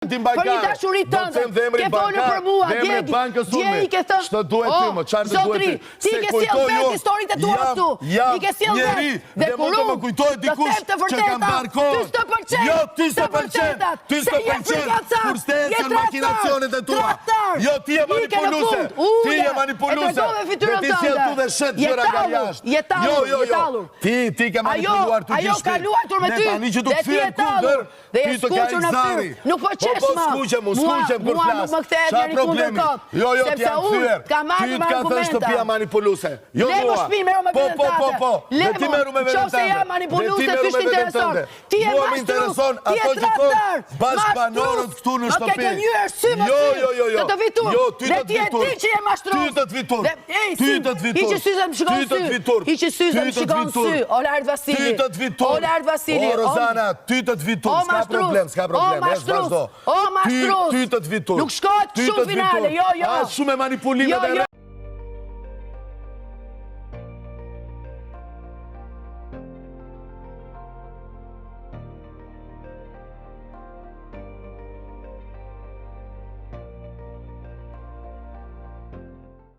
Për një dashuri tënde, ke folur për mua, dje i ke thënë, ç'të duhet ty më, çfarë të duhet ty? Ti ke sjell vetë historitë e tua këtu. I ke sjell vetë. Dhe kur më kujtohet dikush që ka mbar kohë. Jo, ty 100%. Ty 100%. Kur stesën makinacionet e tua. Jo, ti je manipuluese. Ti je manipuluese. Ti sjell tu dhe shet gjëra nga jashtë. Jo. Ti ke manipuluar ty Ajo ka luajtur me ty. Tani që do të kthyer kundër, ti të ka zari. Nuk po qesh më. Skuqem kur flas. Qa problemi? Jo, ti jam kthyer. Ty të ka thënë shtëpia manipuluese. Jo mua. Po. Le ti merru me veten tënde. Qose jam manipuluese, ty t'intereson. Ti je intereson ato që thonë bashkëbanorët këtu në shtëpi. Ke njëherë sy më sy. Të të vitur. Jo, ty të vitur. Dhe ti e di që je mashtrues. Ty të vitur. Ty të vitur. Hiqi syzën më shikon sy. Hiqi syzën më shikon sy. Olard Vasili. Ty të vitur. Olard Vasili. O Rozana, ty të vitur. S'ka problem. O mashtrues. Ty të vitur. Nuk shkohet kështu finale. Jo. Shumë manipulimet